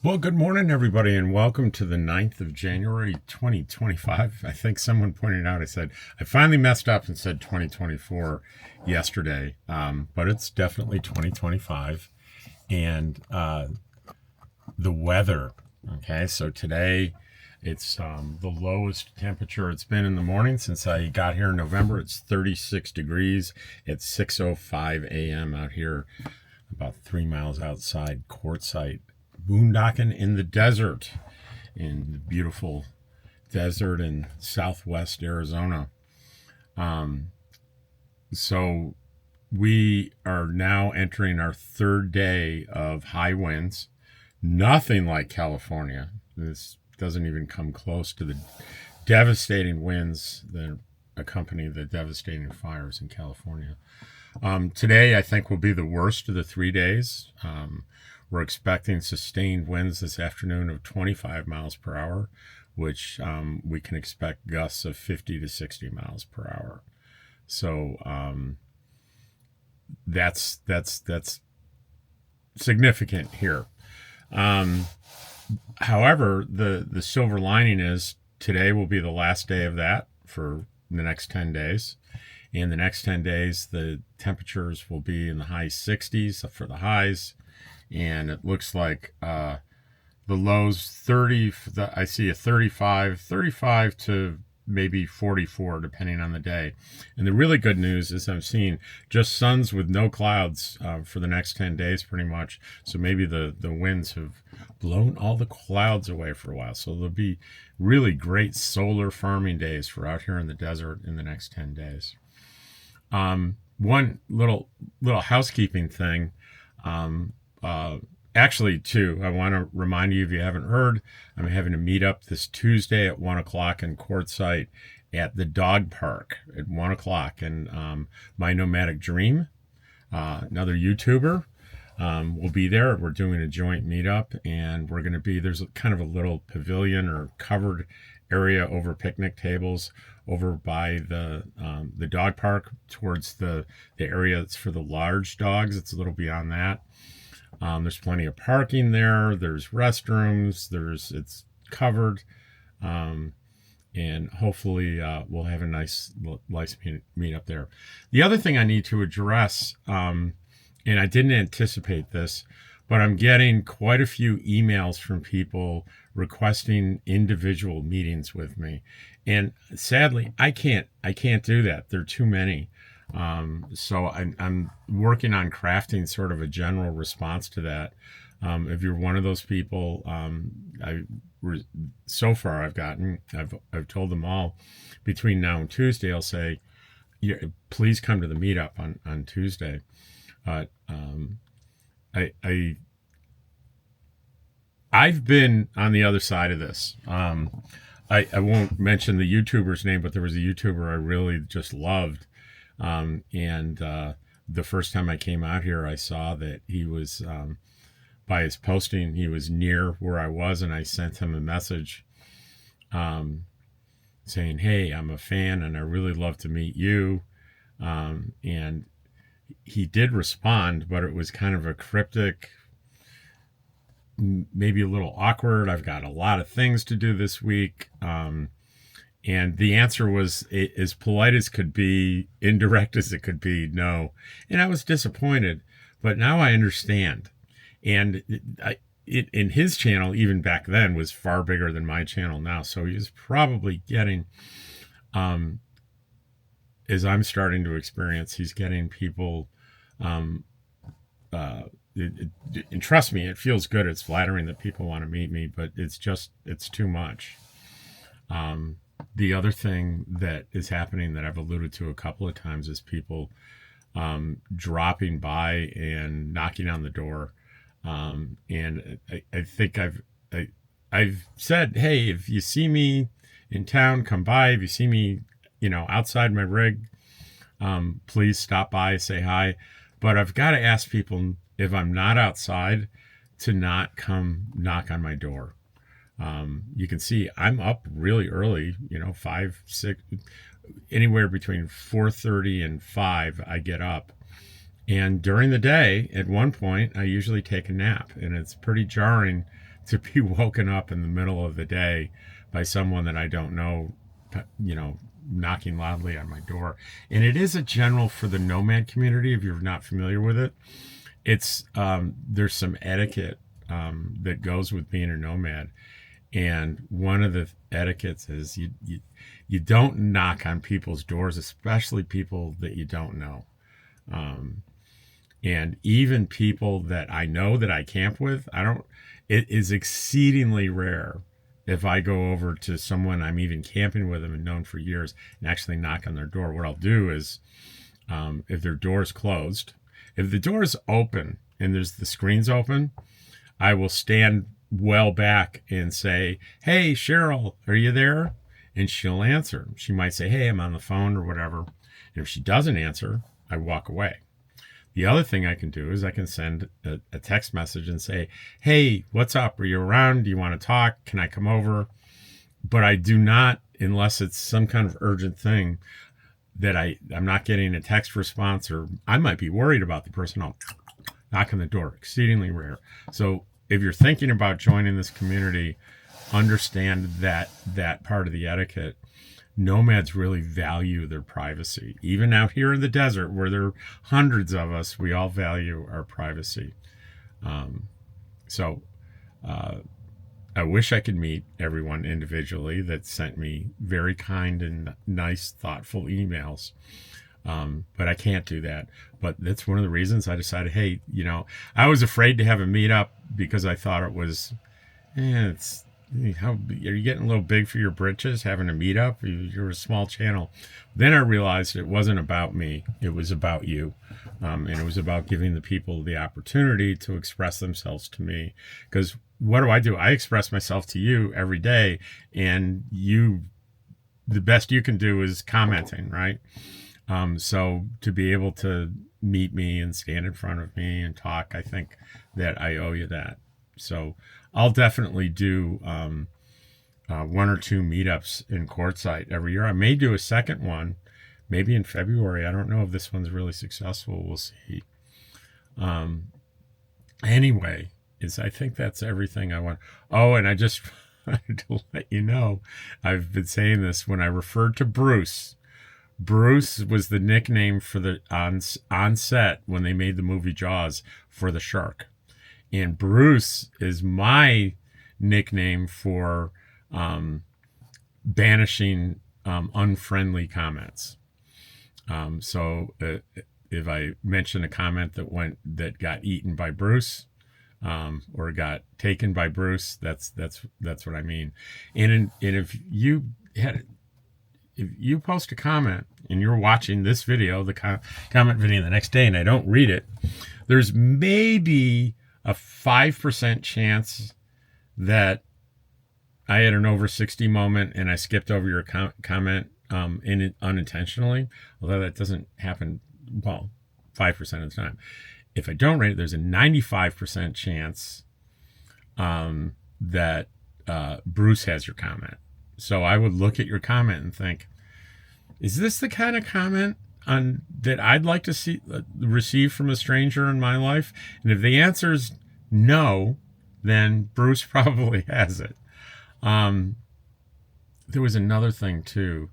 Well, good morning, everybody, and welcome to the 9th of January, 2025. I think someone pointed out, I finally messed up and said 2024 yesterday, but it's definitely 2025. And the weather, okay, so today it's the lowest temperature it's been in the morning since I got here in November. It's 36 degrees. It's 6:05 a.m. out here, about 3 miles outside Quartzsite, boondocking in the desert, in the beautiful desert in southwest Arizona. So we are now entering our third day of high winds. Nothing like California. This doesn't even come close to the devastating winds that accompany the devastating fires in California. Today, I think, will be the worst of the 3 days. We're expecting sustained winds this afternoon of 25 miles per hour, which we can expect gusts of 50 to 60 miles per hour. So that's significant here. However, the silver lining is today will be the last day of that for the next 10 days. In the next 10 days, the temperatures will be in the high 60s for the highs. And it looks like the lows 30, I see a 35 to maybe 44, depending on the day. And the really good news is I'm seeing just suns with no clouds for the next 10 days, pretty much. So maybe the winds have blown all the clouds away for a while. So there'll be really great solar farming days for out here in the desert in the next 10 days. One little housekeeping thing. Actually, two, I want to remind you, if you haven't heard, I'm having a meetup this Tuesday at 1 o'clock in Quartzsite at the dog park at 1 o'clock. And my Nomadic Dream, another YouTuber, will be there. We're doing a joint meetup, and we're going to be, there's kind of a little pavilion or covered area over picnic tables over by the dog park towards the area that's for the large dogs. It's a little beyond that. There's plenty of parking there. There's restrooms. It's covered, and hopefully we'll have a nice meet up there. The other thing I need to address, and I didn't anticipate this, but I'm getting quite a few emails from people requesting individual meetings with me, and sadly, I can't do that. There are too many. So I'm working on crafting sort of a general response to that. If you're one of those people, so far I've told them all between now and Tuesday, I'll say, yeah, please come to the meetup on Tuesday. I've been on the other side of this. I won't mention the YouTuber's name, but there was a YouTuber I really just loved. The first time I came out here, I saw that he was, by his posting, he was near where I was, and I sent him a message saying, hey, I'm a fan and I really love to meet you. And he did respond, but it was kind of a cryptic, maybe a little awkward. I've got a lot of things to do this week. And the answer was as polite as could be, indirect as it could be, no. And I was disappointed, but now I understand. And in his channel, even back then, was far bigger than my channel now. So he was probably getting, as I'm starting to experience, he's getting people, and trust me, it feels good. It's flattering that people want to meet me, but it's too much. The other thing that is happening that I've alluded to a couple of times is people dropping by and knocking on the door. And I think I've said, hey, if you see me in town, come by. If you see me, outside my rig, please stop by, say hi. But I've got to ask people, if I'm not outside, to not come knock on my door. You can see I'm up really early, 5, 6, anywhere between 4:30 and 5, I get up. And during the day, at one point, I usually take a nap. And it's pretty jarring to be woken up in the middle of the day by someone that I don't know, knocking loudly on my door. And it is a general for the nomad community. If you're not familiar with it, it's there's some etiquette that goes with being a nomad. And one of the etiquettes is you don't knock on people's doors, especially people that you don't know. And even people that I know that I camp with, it is exceedingly rare if I go over to someone I'm even camping with them and known for years and actually knock on their door. What I'll do is, if their door is closed, if the door is open and there's the screen's open, I will stand well back and say, "Hey, Cheryl, are you there?" And she'll answer. She might say, "Hey, I'm on the phone," or whatever. And if she doesn't answer, I walk away. The other thing I can do is I can send a text message and say, "Hey, what's up? Are you around? Do you want to talk? Can I come over?" But I do not, unless it's some kind of urgent thing that I'm not getting a text response, or I might be worried about the person, I'll knock on the door. Exceedingly rare. So if you're thinking about joining this community, understand that part of the etiquette. Nomads really value their privacy. Even out here in the desert where there are hundreds of us, we all value our privacy. So I wish I could meet everyone individually that sent me very kind and nice, thoughtful emails. But I can't do that. But that's one of the reasons I decided, hey, I was afraid to have a meetup because I thought it was, how are you getting a little big for your britches having a meetup? You're a small channel. Then I realized it wasn't about me. It was about you. And it was about giving the people the opportunity to express themselves to me. Because what do? I express myself to you every day. And the best you can do is commenting, right? So to be able to meet me and stand in front of me and talk, I think that I owe you that. So I'll definitely do one or two meetups in Quartzsite every year. I may do a second one, maybe in February. I don't know if this one's really successful. We'll see. Anyway, I think that's everything I want. Oh, and I just wanted to let you know, I've been saying this when I referred to Bruce. Bruce was the nickname for the on set when they made the movie Jaws for the shark. And Bruce is my nickname for banishing unfriendly comments. So if I mention a comment that got eaten by Bruce, or got taken by Bruce, that's what I mean. And if you post a comment and you're watching this video, the comment video the next day, and I don't read it, there's maybe a 5% chance that I had an over 60 moment and I skipped over your comment unintentionally, although that doesn't happen, 5% of the time. If I don't rate it, there's a 95% chance that Bruce has your comment. So I would look at your comment and think, is this the kind of comment that I'd like to receive from a stranger in my life? And if the answer is no, then Bruce probably has it. There was another thing too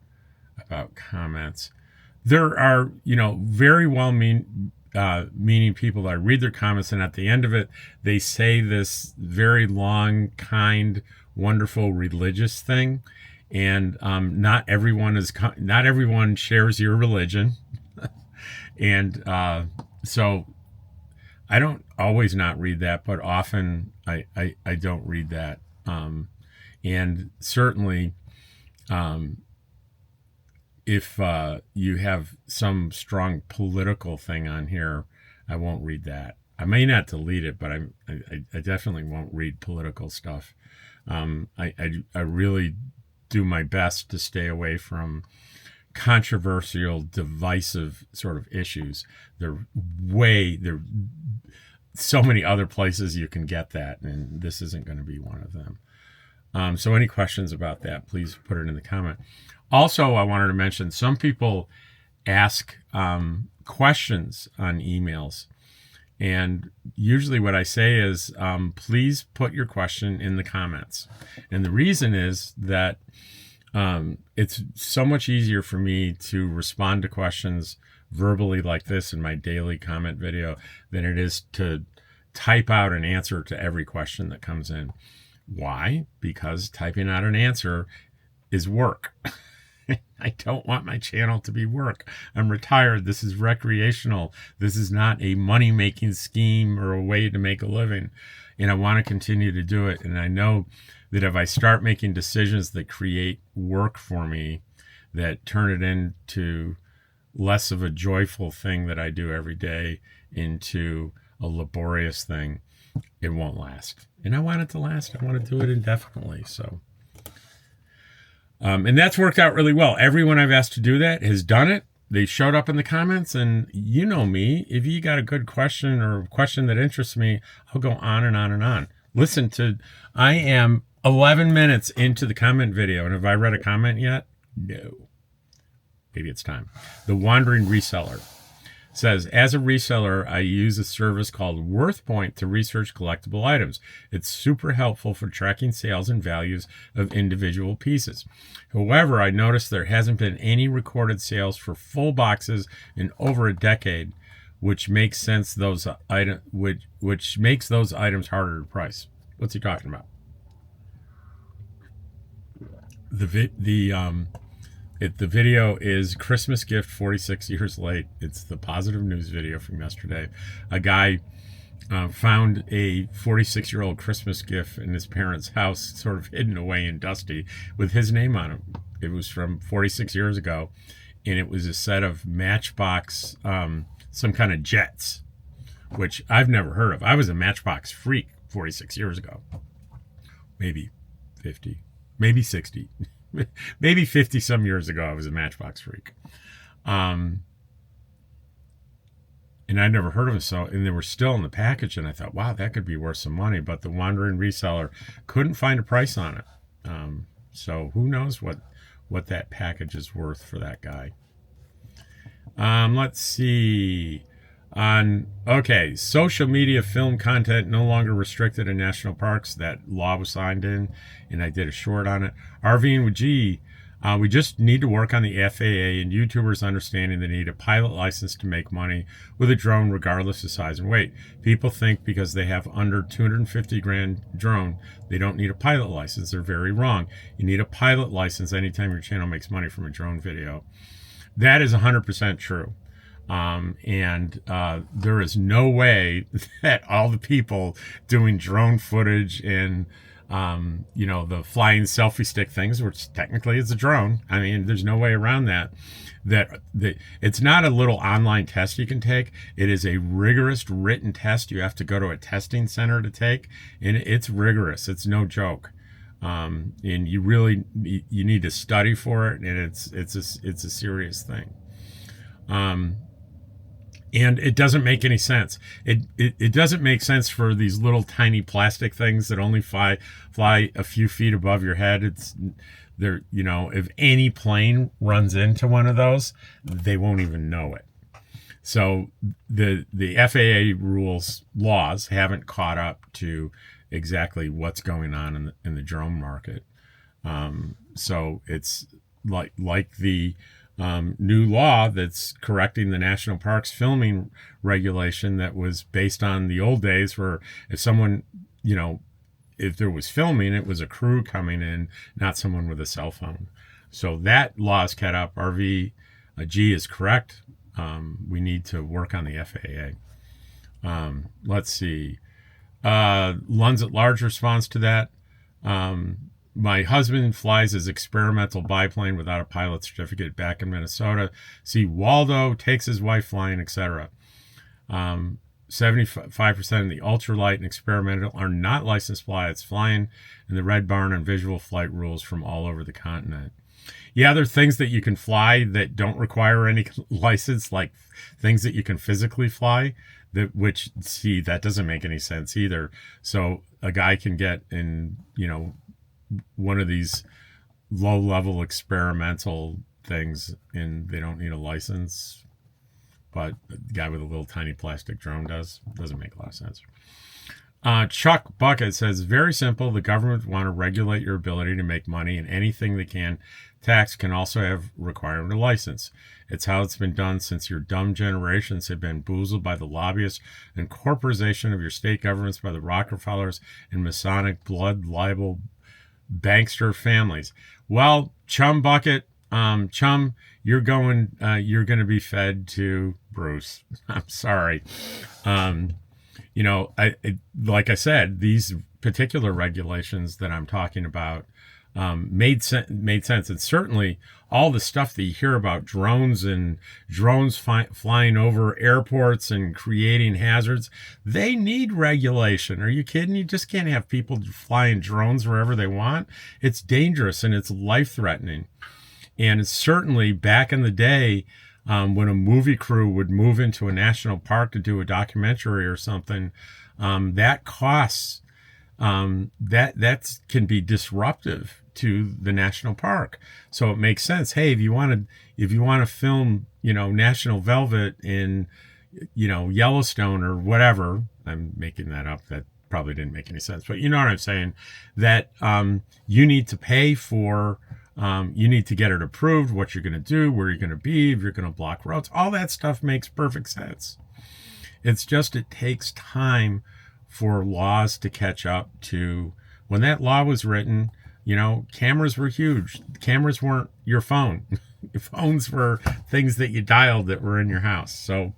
about comments. There are, very meaning people that read their comments, and at the end of it, they say this very long, kind, wonderful religious thing. And not everyone shares your religion. And so I don't always not read that, but often I don't read that. And certainly if you have some strong political thing on here, I won't read that. I may not delete it, but I definitely won't read political stuff. I really do my best to stay away from controversial, divisive sort of issues. There so many other places you can get that, and this isn't going to be one of them. So any questions about that, please put it in the comment. Also, I wanted to mention, some people ask questions on emails, And usually what I say is, please put your question in the comments. And the reason is that it's so much easier for me to respond to questions verbally like this in my daily comment video than it is to type out an answer to every question that comes in. Why? Because typing out an answer is work. I don't want my channel to be work. I'm retired. This is recreational. This is not a money-making scheme or a way to make a living. And I want to continue to do it. And I know that if I start making decisions that create work for me, that turn it into less of a joyful thing that I do every day into a laborious thing, it won't last. And I want it to last. I want to do it indefinitely. So, and that's worked out really well. Everyone I've asked to do that has done it. They showed up in the comments, and you know me. If you got a good question or a question that interests me, I'll go on and on and on. Listen to, I am 11 minutes into the comment video, and have I read a comment yet? No. Maybe it's time. The Wandering Reseller says, as a reseller, I use a service called WorthPoint to research collectible items. It's super helpful for tracking sales and values of individual pieces. However, I noticed there hasn't been any recorded sales for full boxes in over a decade, which makes those items harder to price. What's he talking about? The video is Christmas gift 46 years late. It's the positive news video from yesterday. A guy found a 46-year-old Christmas gift in his parents' house, sort of hidden away and dusty, with his name on it. It was from 46 years ago, and it was a set of Matchbox, some kind of jets, which I've never heard of. I was a Matchbox freak 46 years ago. Maybe 50, maybe 60. Maybe 50 some years ago, I was a Matchbox freak. And I'd never heard of them. So, and they were still in the package. And I thought, wow, that could be worth some money. But the Wandering Reseller couldn't find a price on it. So who knows what that package is worth for that guy. Let's see. Okay, social media film content no longer restricted in national parks. That law was signed in, and I did a short on it. RVing with G, we just need to work on the FAA and YouTubers understanding they need a pilot license to make money with a drone regardless of size and weight. People think because they have under 250 grand drone, they don't need a pilot license. They're very wrong. You need a pilot license anytime your channel makes money from a drone video. That is 100% true. There is no way that all the people doing drone footage and, the flying selfie stick things, which technically is a drone. I mean, there's no way around that it's not a little online test you can take. It is a rigorous written test. You have to go to a testing center to take, and it's rigorous. It's no joke. And you need to study for it. And it's a serious thing. And it doesn't make any sense. It doesn't make sense for these little tiny plastic things that only fly a few feet above your head. If any plane runs into one of those, they won't even know it. So the FAA laws haven't caught up to exactly what's going on in the drone market. So it's like the new law that's correcting the national parks filming regulation that was based on the old days where if someone, if there was filming, it was a crew coming in, not someone with a cell phone. So that law is caught up. RV G is correct. We need to work on the FAA. Let's see. Lunds at Large response to that. My husband flies his experimental biplane without a pilot certificate back in Minnesota. See, Waldo takes his wife flying, etc. 75% of the ultralight and experimental are not licensed pilots flying in the Red Barn and visual flight rules from all over the continent. Yeah, there are things that you can fly that don't require any license, like things that you can physically fly, that doesn't make any sense either. So a guy can get in, one of these low-level experimental things and they don't need a license. but the guy with a little tiny plastic drone doesn't make a lot of sense. Chuck Bucket says, very simple. The government want to regulate your ability to make money, and anything they can tax can also have requirement of license. It's how it's been done since your dumb generations have been boozled by the lobbyists and corporatization of your state governments by the Rockefellers and Masonic blood libel bankster families. Well, Chum Bucket, Chum, you're going to be fed to Bruce. I'm sorry. Like I said, these particular regulations that I'm talking about made sense. And certainly all the stuff that you hear about drones flying over airports and creating hazards, they need regulation. Are you kidding? You just can't have people flying drones wherever they want. It's dangerous and it's life-threatening. And certainly back in the day, when a movie crew would move into a national park to do a documentary or something, that costs, that can be disruptive to the national park. So it makes sense. Hey, if you want to film, National Velvet in, Yellowstone or whatever, I'm making that up. That probably didn't make any sense, but you know what I'm saying, that, you need to pay for, you need to get it approved, what you're going to do, where you're going to be, if you're going to block roads. All that stuff makes perfect sense. It's just it takes time for laws to catch up to. When that law was written, cameras were huge. Cameras weren't your phone. Your phones were things that you dialed that were in your house. So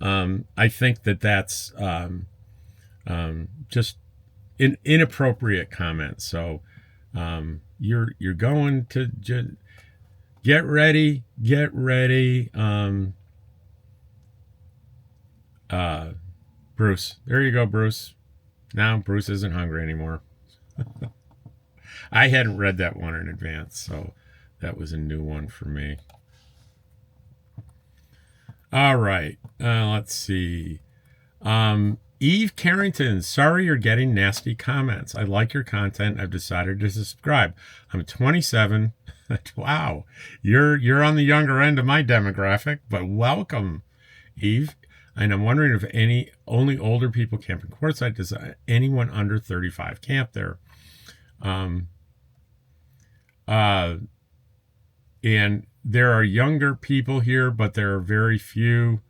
I think that's just an inappropriate comment. So you're going to get ready. Bruce, there you go, Bruce. Now Bruce isn't hungry anymore. I hadn't read that one in advance, so that was a new one for me. All right, let's see. Eve Carrington, sorry you're getting nasty comments. I like your content. I've decided to subscribe. I'm 27. Wow, you're on the younger end of my demographic, but welcome, Eve. And I'm wondering if only older people camp in Quartzsite. Does anyone under 35 camp there? And there are younger people here, but there are very few,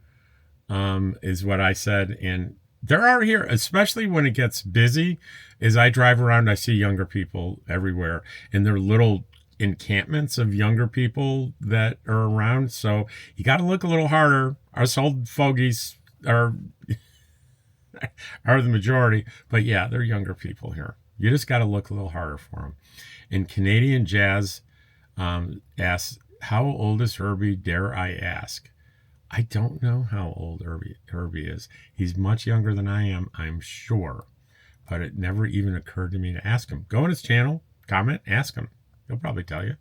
is what I said. And there are here, especially when it gets busy. As I drive around, I see younger people everywhere, and there are little encampments of younger people that are around. So you got to look a little harder. Us old fogies are the majority, but yeah, they're younger people here. You just got to look a little harder for them. And Canadian Jazz asks, how old is Herbie, dare I ask? I don't know how old Herbie is. He's much younger than I am, I'm sure. But it never even occurred to me to ask him. Go on his channel, comment, ask him. He'll probably tell you.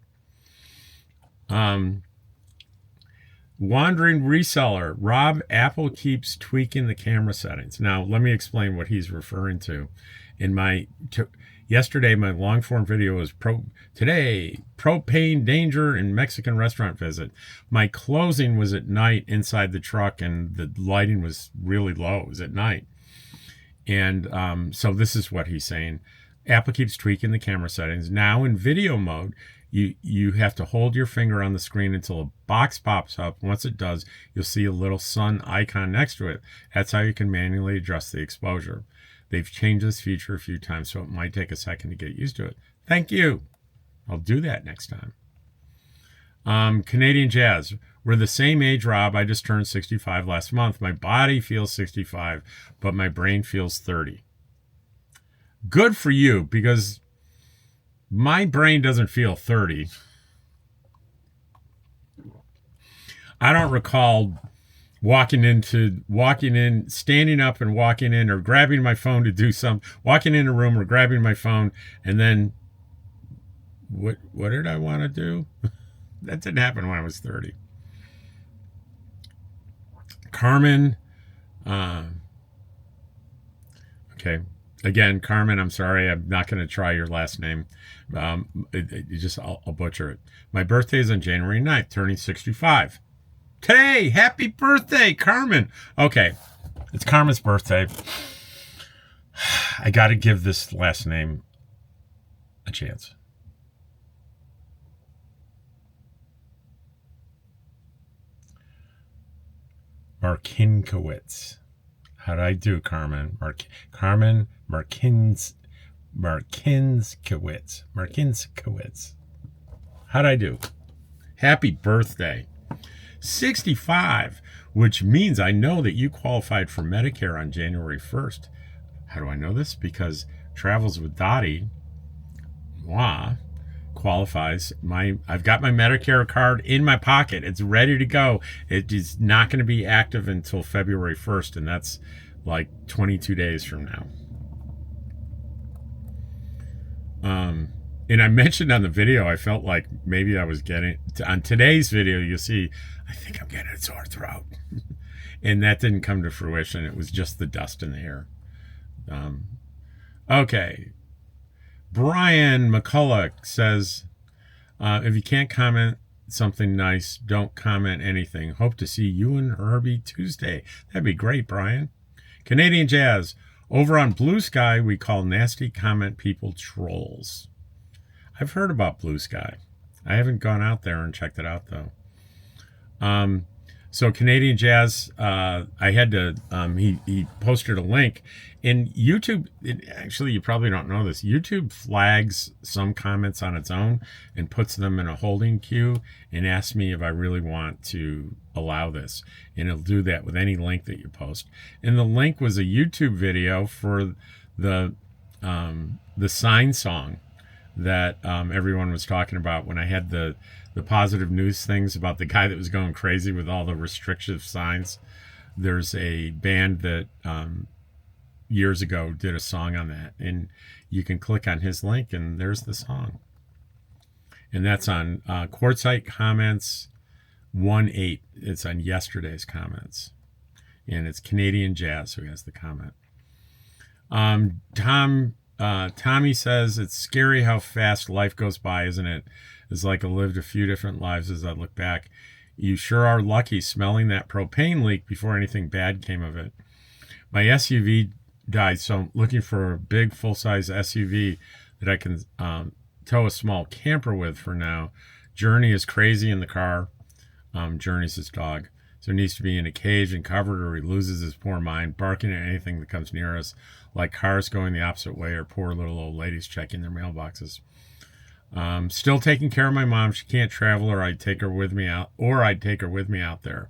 Wandering Reseller. Rob, Apple keeps tweaking the camera settings. Now, let me explain what he's referring to. Yesterday, my long form video was propane danger in Mexican restaurant visit. My closing was at night inside the truck, and the lighting was really low. It was at night. And so this is what he's saying. Apple keeps tweaking the camera settings. Now in video mode, you have to hold your finger on the screen until a box pops up. Once it does, you'll see a little sun icon next to it. That's how you can manually adjust the exposure. They've changed this feature a few times, so it might take a second to get used to it. Thank you. I'll do that next time. Canadian Jazz. We're the same age, Rob. I just turned 65 last month. My body feels 65, but my brain feels 30. Good for you, because my brain doesn't feel 30. I don't recall standing up and walking in, or grabbing my phone to do something, walking in a room or grabbing my phone, and then what did I want to do? That didn't happen when I was 30. Carmen, okay. Again, Carmen, I'm sorry. I'm not going to try your last name. I'll butcher it. My birthday is on January 9th, turning 65. Today, happy birthday, Carmen. Okay, it's Carmen's birthday. I got to give this last name a chance. Markinkowitz. How'd I do, Carmen? Carmen Markinskowitz. How'd I do? Happy birthday. 65, which means I know that you qualified for Medicare on January 1st. How do I know this? Because Travels with Dottie, qualifies. I've got my Medicare card in my pocket. It's ready to go. It is not going to be active until February 1st, and that's like 22 days from now. And I mentioned on the video, I felt like maybe I was on today's video, you'll see, I think I'm getting a sore throat. And that didn't come to fruition. It was just the dust in the air. Okay. Brian McCulloch says, if you can't comment something nice, don't comment anything. Hope to see you and Herbie Tuesday. That'd be great, Brian. Canadian Jazz. Over on Blue Sky, we call nasty comment people trolls. I've heard about Blue Sky. I haven't gone out there and checked it out, though. So Canadian Jazz, I had to, he posted a link. In YouTube, actually, you probably don't know this. YouTube flags some comments on its own and puts them in a holding queue and asks me if I really want to allow this. And it'll do that with any link that you post. And the link was a YouTube video for the sign song that everyone was talking about when I had the positive news things about the guy that was going crazy with all the restrictive signs. There's a band that years ago did a song on that, and you can click on his link and there's the song. And that's on Quartzsite Comments 1.8. It's on yesterday's comments, and it's Canadian Jazz who has the comment. Tommy says, it's scary how fast life goes by, isn't it? It's like I lived a few different lives as I look back. You sure are lucky smelling that propane leak before anything bad came of it. My SUV died, so I'm looking for a big full-size SUV that I can tow a small camper with for now. Journey is crazy in the car. Journey's his dog. So he needs to be in a cage and covered, or he loses his poor mind, barking at anything that comes near us, like cars going the opposite way or poor little old ladies checking their mailboxes. Still taking care of my mom. She can't travel, or I'd take her with me out there.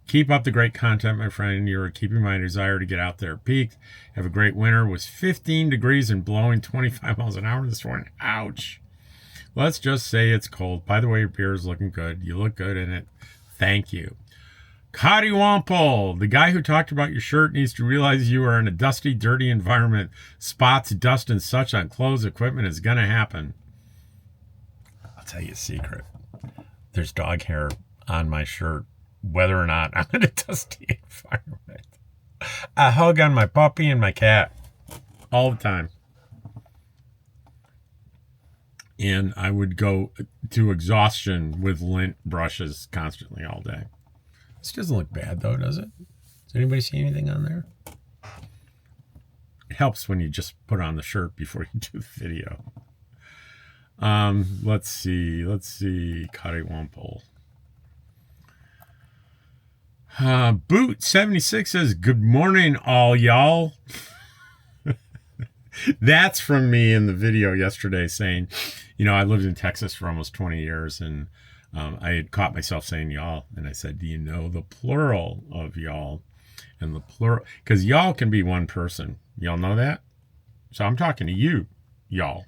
Keep up the great content, my friend. You're keeping my desire to get out there peaked. Have a great winter. It was 15 degrees and blowing 25 miles an hour this morning. Ouch. Let's just say it's cold. By the way, your beer is looking good. You look good in it. Thank you. Cottywomple, the guy who talked about your shirt needs to realize you are in a dusty, dirty environment. Spots, dust, and such on clothes, equipment is going to happen. I'll tell you a secret. There's dog hair on my shirt, whether or not I'm in a dusty environment. I hug on my puppy and my cat all the time. And I would go to exhaustion with lint brushes constantly all day. This doesn't look bad, though, does it? Does anybody see anything on there? It helps when you just put on the shirt before you do the video. Let's see. Cottywomple. Boot76 says, good morning, all y'all. That's from me in the video yesterday saying, I lived in Texas for almost 20 years, and I had caught myself saying y'all, and I said, do you know the plural of y'all? And the plural, because y'all can be one person. Y'all know that? So I'm talking to you, y'all.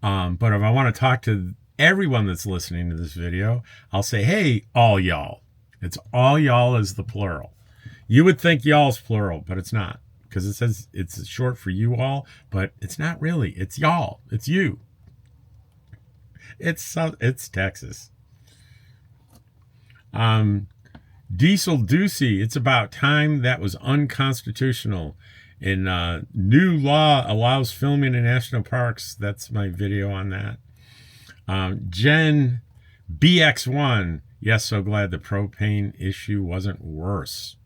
But if I want to talk to everyone that's listening to this video, I'll say, hey, all y'all. It's all y'all is the plural. You would think y'all's plural, but it's not, because it says it's short for you all, but it's not really. It's y'all. It's you. It's Texas. Diesel Doocy, it's about time. That was unconstitutional. And new law allows filming in national parks. That's my video on that. Jen BX1, Yes, so glad the propane issue wasn't worse.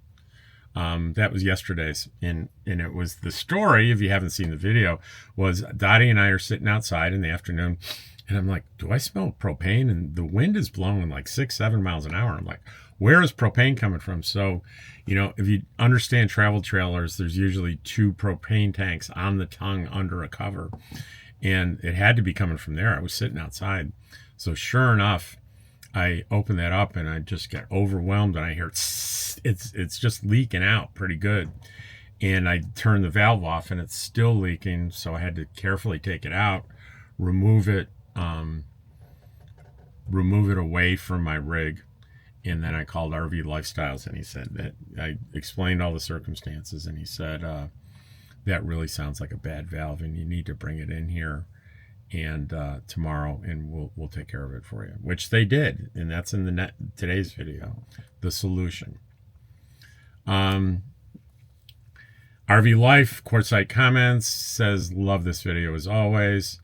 That was yesterday's, and it was the story, if you haven't seen the video, was Dottie and I are sitting outside in the afternoon, and I'm like, do I smell propane? And the wind is blowing like 6-7 miles an hour. I'm like, where is propane coming from? So, if you understand travel trailers, there's usually 2 propane tanks on the tongue under a cover, and it had to be coming from there. I was sitting outside. So sure enough, I open that up and I just get overwhelmed, and I hear it's just leaking out pretty good. And I turn the valve off and it's still leaking, so I had to carefully take it out, remove it away from my rig, and then I called RV Lifestyles, and he said that I explained all the circumstances, and he said that really sounds like a bad valve, and you need to bring it in here and tomorrow, and we'll take care of it for you, which they did, and that's in the today's video, the solution. RV Life Quartzsite Comments says, love this video as always.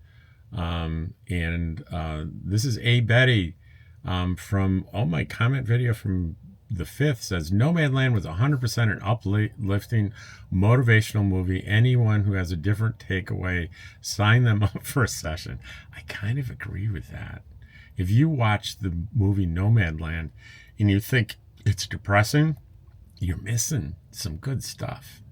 This is A Betty from my comment video from the 5th, says Nomadland was 100% an uplifting motivational movie. Anyone who has a different takeaway, sign them up for a session. I kind of agree with that. If you watch the movie Nomadland and you think it's depressing, you're missing some good stuff.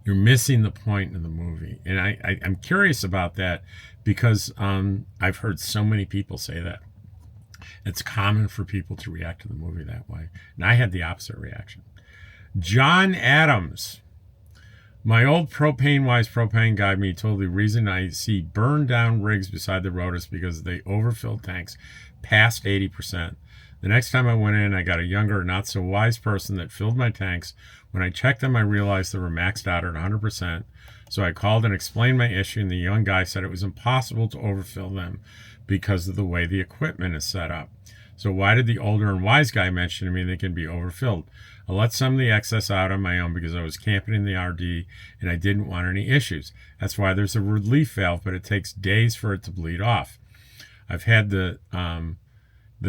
You're missing the point of the movie. And I'm curious about that because I've heard so many people say that. It's common for people to react to the movie that way. And I had the opposite reaction. John Adams. My old propane-wise propane guy me told the reason I see burned down rigs beside the road is because they overfilled tanks past 80%. The next time I went in, I got a younger, not so wise person that filled my tanks. When I checked them, I realized they were maxed out at 100%. So I called and explained my issue, and the young guy said it was impossible to overfill them because of the way the equipment is set up. So why did the older and wise guy mention to me they can be overfilled? I let some of the excess out on my own because I was camping in the RD and I didn't want any issues. That's why there's a relief valve, but it takes days for it to bleed off. I've had the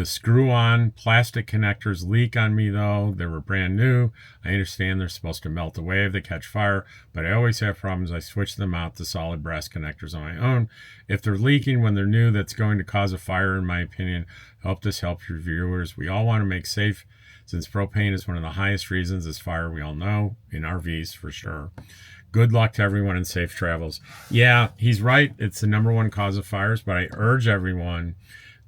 screw-on plastic connectors leak on me, though. They were brand new. I understand they're supposed to melt away if they catch fire, but I always have problems. I switch them out to solid brass connectors on my own. If they're leaking when they're new, that's going to cause a fire, in my opinion. Hope this helps your viewers. We all want to make safe, since propane is one of the highest reasons is fire, we all know, in RVs for sure. Good luck to everyone and safe travels. Yeah, he's right. It's the #1 cause of fires, but I urge everyone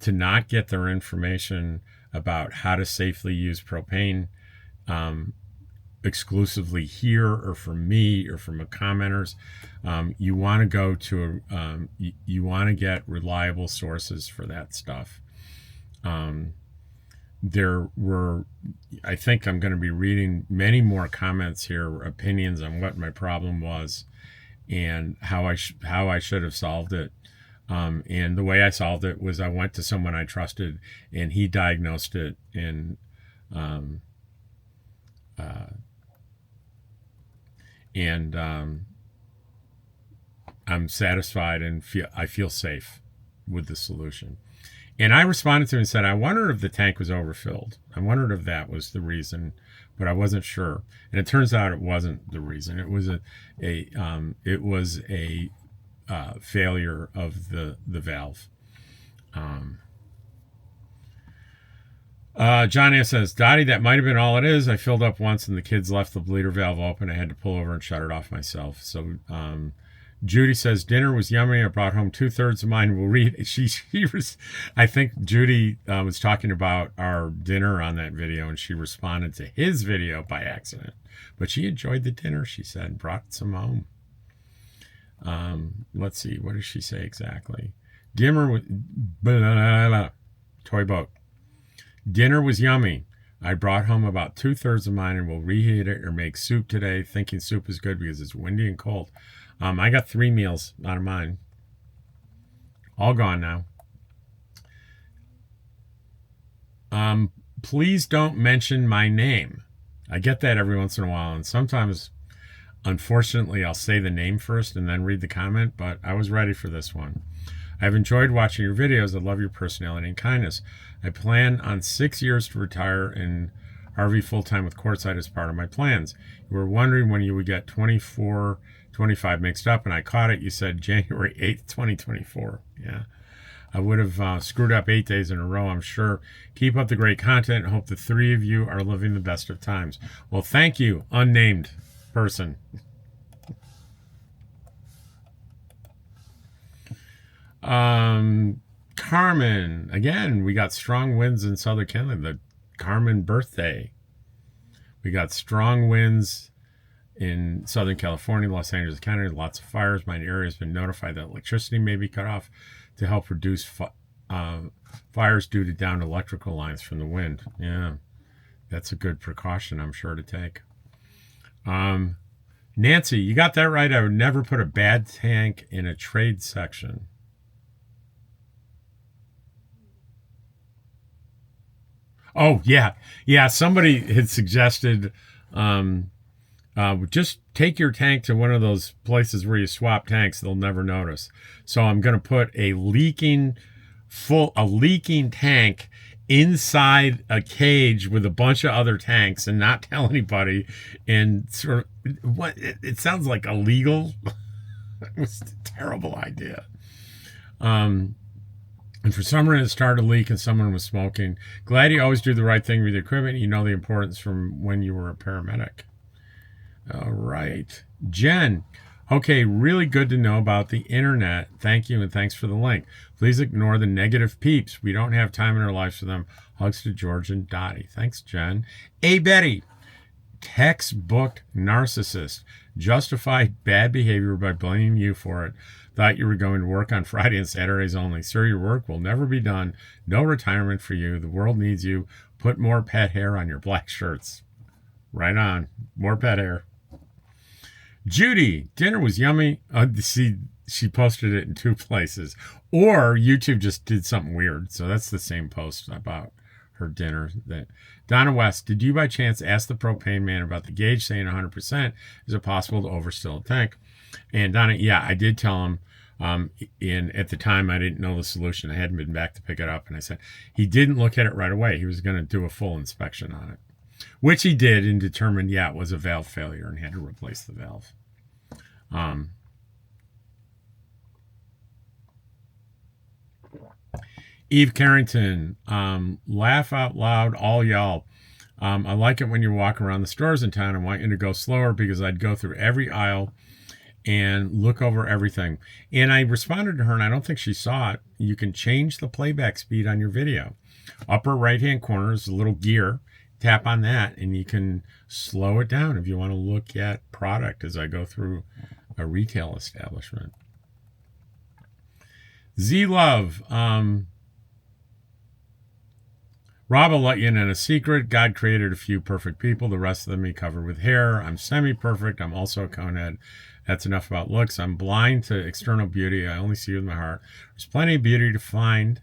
to not get their information about how to safely use propane exclusively here or from me or from commenters. You want to go to you want to get reliable sources for that stuff. There were, I think I'm going to be reading many more comments here, opinions on what my problem was and how I should have solved it. And the way I solved it was I went to someone I trusted, and he diagnosed it. And I'm satisfied and I feel safe with the solution. And I responded to him and said, I wondered if the tank was overfilled. I wondered if that was the reason, but I wasn't sure. And it turns out it wasn't the reason. It was a failure of the valve. John A. says, Dottie, that might have been all it is. I filled up once and the kids left the bleeder valve open. I had to pull over and shut it off myself. So Judy says, dinner was yummy. I brought home 2/3 of mine. We'll read. She was, I think Judy was talking about our dinner on that video, and she responded to his video by accident. But she enjoyed the dinner, she said, and brought some home. Let's see, what does she say exactly? Toy boat. Dinner was yummy. I brought home about 2/3 of mine and will reheat it or make soup today, thinking soup is good because it's windy and cold. I got 3 meals out of mine. All gone now. Please don't mention my name. I get that every once in a while, and sometimes, unfortunately, I'll say the name first and then read the comment, but I was ready for this one. I've enjoyed watching your videos. I love your personality and kindness. I plan on 6 years to retire and RV full-time with Quartzsite as part of my plans. You were wondering when you would get 24, 25 mixed up, and I caught it. You said January 8th, 2024. Yeah. I would have screwed up 8 days in a row, I'm sure. Keep up the great content and hope the three of you are living the best of times. Well, thank you, unnamed person. Carmen, again, we got strong winds in Southern Canada. The Carmen birthday. We got strong winds in Southern California, Los Angeles County. Lots of fires. My area has been notified that electricity may be cut off to help reduce fires due to downed electrical lines from the wind. Yeah, that's a good precaution, I'm sure, to take. Nancy, you got that right. I would never put a bad tank in a trade section. Oh, yeah. Yeah, somebody had suggested just take your tank to one of those places where you swap tanks. They'll never notice. So I'm going to put a leaking tank inside a cage with a bunch of other tanks and not tell anybody. And sort of, what it sounds like illegal. It was a terrible idea. And for some reason it started to leak and someone was smoking. Glad you always do the right thing with the equipment. You know the importance from when you were a paramedic. All right. Jen. Okay, really good to know about the internet. Thank you, and thanks for the link. Please ignore the negative peeps. We don't have time in our lives for them. Hugs to George and Dottie. Thanks, Jen. Hey, Betty. Textbook narcissist. Justified bad behavior by blaming you for it. Thought you were going to work on Friday and Saturdays only. Sir, your work will never be done. No retirement for you. The world needs you. Put more pet hair on your black shirts. Right on. More pet hair. Judy, dinner was yummy. She posted it in 2 places. Or YouTube just did something weird. So that's the same post about her dinner. Donna West, did you by chance ask the propane man about the gauge saying 100%? Is it possible to overstill a tank? And Donna, yeah, I did tell him. At the time, I didn't know the solution. I hadn't been back to pick it up. And I said, he didn't look at it right away. He was going to do a full inspection on it, which he did and determined, yeah, it was a valve failure and had to replace the valve. Eve Carrington, laugh out loud, all y'all. I like it when you walk around the stores in town. I want you to go slower because I'd go through every aisle and look over everything. And I responded to her, and I don't think she saw it. You can change the playback speed on your video. Upper right-hand corner is a little gear. Tap on that, and you can slow it down if you want to look at product as I go through a retail establishment. Z-Love. Rob will let you in on a secret. God created a few perfect people. The rest of them he covered with hair. I'm semi-perfect. I'm also a conehead. That's enough about looks. I'm blind to external beauty. I only see with my heart. There's plenty of beauty to find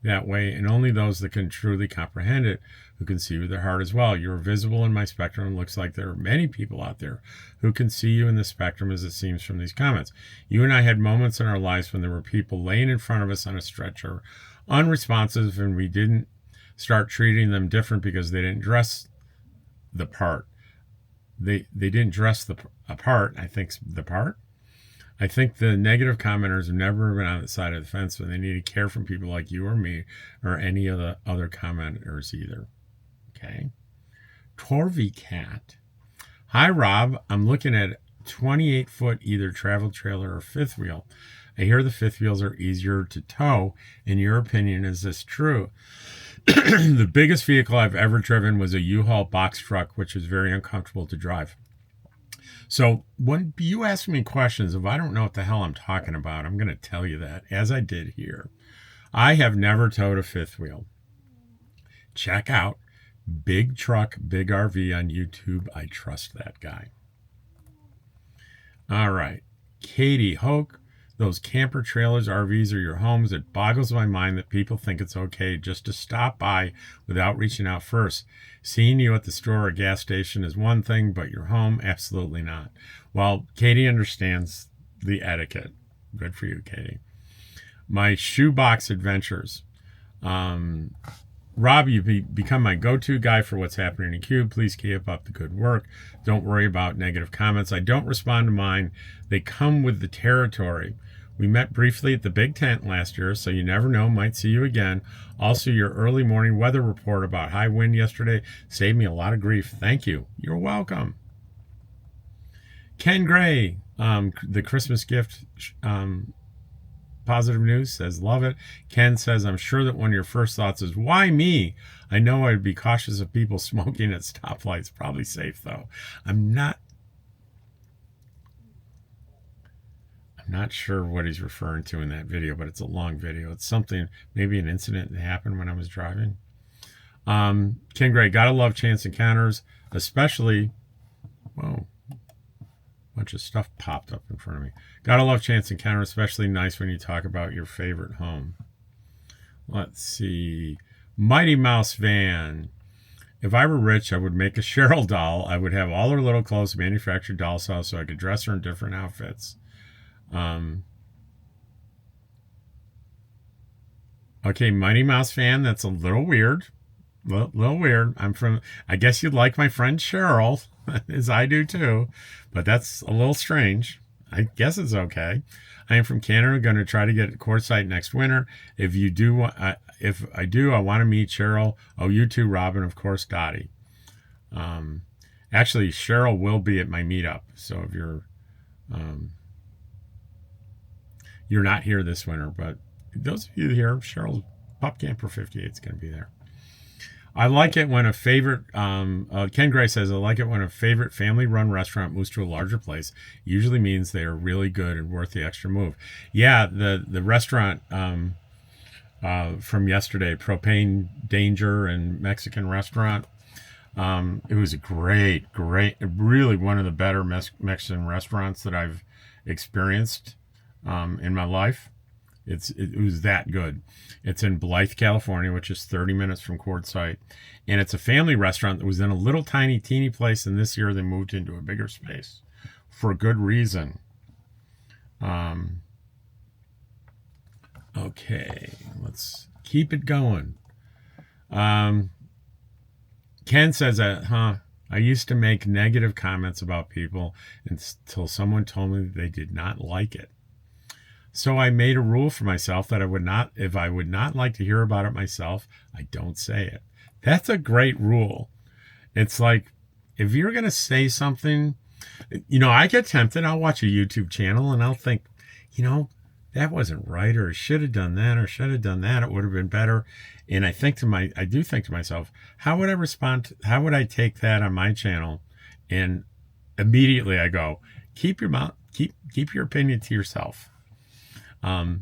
that way, and only those that can truly comprehend it who can see with their heart as well. You're visible in my spectrum. It looks like there are many people out there who can see you in the spectrum, as it seems from these comments. You and I had moments in our lives when there were people laying in front of us on a stretcher, unresponsive, and we didn't start treating them different because they didn't dress the part. They didn't dress the part. I think the negative commenters have never been on the side of the fence when they need to care from people like you or me or any of the other commenters either. Okay. Torvy Cat. Hi, Rob. I'm looking at 28-foot either travel trailer or fifth wheel. I hear the fifth wheels are easier to tow. In your opinion, is this true? The biggest vehicle I've ever driven was a U-Haul box truck, which was very uncomfortable to drive. So when you ask me questions, if I don't know what the hell I'm talking about, I'm going to tell you that, as I did here. I have never towed a fifth wheel. Check out Big Truck, Big RV on YouTube. I trust that guy. All right. Katie Hoke. Those camper trailers, RVs, or your homes, it boggles my mind that people think it's okay just to stop by without reaching out first. Seeing you at the store or gas station is one thing, but your home, absolutely not. Well, Katie understands the etiquette. Good for you, Katie. My shoebox adventures. Rob, you've become my go-to guy for what's happening in Cube. Please keep up the good work. Don't worry about negative comments. I don't respond to mine. They come with the territory. We met briefly at the Big Tent last year, so you never know. Might see you again. Also, your early morning weather report about high wind yesterday saved me a lot of grief. Thank you. You're welcome. Ken Gray, the Christmas gift positive news, says, love it. Ken says, I'm sure that one of your first thoughts is, why me? I know I'd be cautious of people smoking at stoplights. Probably safe, though. I'm not sure what he's referring to in that video, but it's a long video. It's something, maybe an incident that happened when I was driving. Ken Gray, gotta love chance encounters, especially, whoa, bunch of stuff popped up in front of me. Gotta love chance encounter, especially nice when you talk about your favorite home. Let's see. Mighty Mouse Van. If I were rich, I would make a Cheryl doll. I would have all her little clothes manufactured doll style so I could dress her in different outfits. Okay, Mighty Mouse Fan, that's a little weird. Little weird. I guess you'd like my friend Cheryl, as I do too, but that's a little strange. I guess it's okay. I am from Canada, going to try to get Quartzsite next winter. If I do, I want to meet Cheryl. Oh, you too, Robin, of course, Dottie. Actually, Cheryl will be at my meetup, so if you're not here this winter, but those of you here, Cheryl's Pup Camper 58 is going to be there. I like it when a favorite, Ken Gray says, I like it when a favorite family-run restaurant moves to a larger place. Usually means they are really good and worth the extra move. Yeah, the restaurant from yesterday, Propane Danger and Mexican restaurant, it was a great, really one of the better Mexican restaurants that I've experienced in my life. It was that good. It's in Blythe, California, which is 30 minutes from Quartzsite. And it's a family restaurant that was in a little tiny, teeny place. And this year they moved into a bigger space for a good reason. Okay, let's keep it going. Ken says that, I used to make negative comments about people until someone told me they did not like it. So I made a rule for myself that if I would not like to hear about it myself, I don't say it. That's a great rule. It's like, if you're going to say something, I get tempted. I'll watch a YouTube channel and I'll think, that wasn't right, or should have done that, or should have done that. It would have been better. And I do think to myself, how would I respond? How would I take that on my channel? And immediately I go, keep your mouth, keep your opinion to yourself. I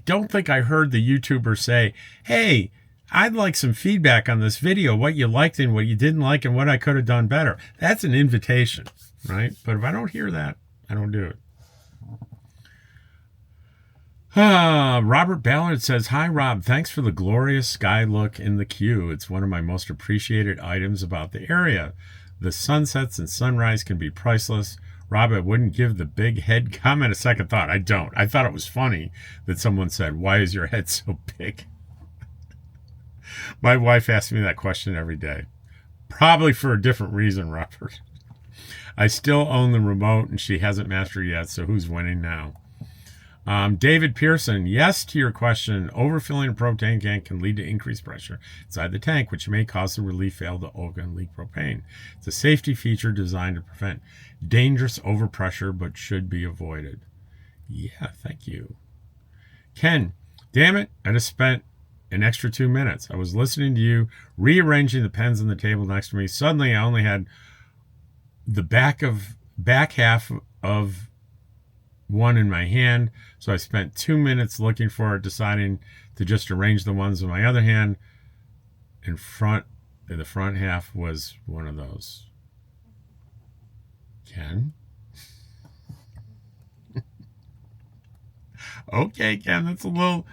don't think I heard the YouTuber say, hey, I'd like some feedback on this video, what you liked and what you didn't like and what I could have done better. That's an invitation, right? But if I don't hear that, I don't do it. Robert Ballard says, hi, Rob. Thanks for the glorious sky look in the queue. It's one of my most appreciated items about the area. The sunsets and sunrise can be priceless. Rob, I wouldn't give the big head comment a second thought. I don't. I thought it was funny that someone said, why is your head so big? My wife asks me that question every day. Probably for a different reason, Robert. I still own the remote and she hasn't mastered yet, so who's winning now? David Pearson, yes to your question. Overfilling a propane tank can lead to increased pressure inside the tank, which may cause the relief valve to open and leak propane. It's a safety feature designed to prevent dangerous overpressure, but should be avoided. Yeah, thank you. Ken, damn it, I just spent an extra 2 minutes. I was listening to you, rearranging the pens on the table next to me. Suddenly, I only had the back half of one in my hand, so I spent 2 minutes looking for it, deciding to just arrange the ones in my other hand. The front half was one of those. Ken? Okay, Ken, that's a little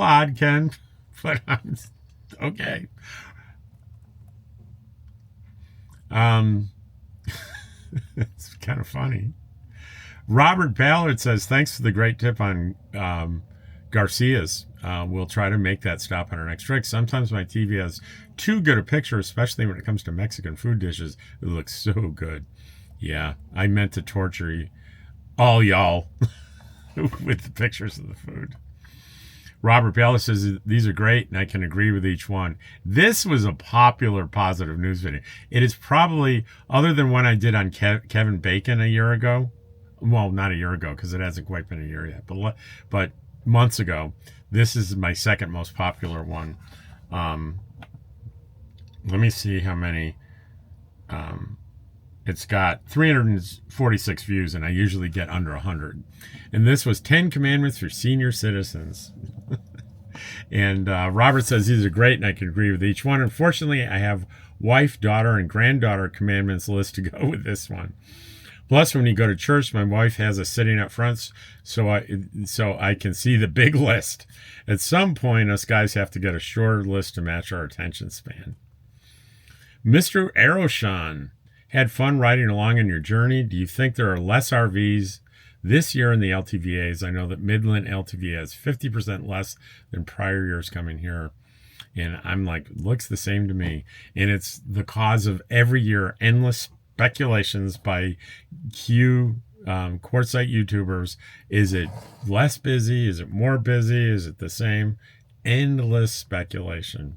odd, Ken, but okay. It's kind of funny. Robert Ballard says, thanks for the great tip on Garcia's. We'll try to make that stop on our next trip. Sometimes my TV has too good a picture, especially when it comes to Mexican food dishes. It looks so good. Yeah, I meant to torture all y'all with the pictures of the food. Robert Ballard says, these are great, and I can agree with each one. This was a popular positive news video. It is probably, other than one I did on Kevin Bacon a year ago, well, not a year ago, because it hasn't quite been a year yet, but months ago, this is my second most popular one. Let me see how many. It's got 346 views, and I usually get under 100. And this was 10 commandments for senior citizens. And Robert says these are great, and I can agree with each one. Unfortunately, I have wife, daughter, and granddaughter commandments list to go with this one. Plus, when you go to church, my wife has us sitting up front so I can see the big list. At some point, us guys have to get a shorter list to match our attention span. Mr. Aroshan, had fun riding along in your journey? Do you think there are less RVs this year in the LTVAs? I know that Midland LTVA has 50% less than prior years coming here. And I'm like, looks the same to me. And it's the cause of every year endless speculations by Quartzsite YouTubers. Is it less busy? Is it more busy? Is it the same? Endless speculation.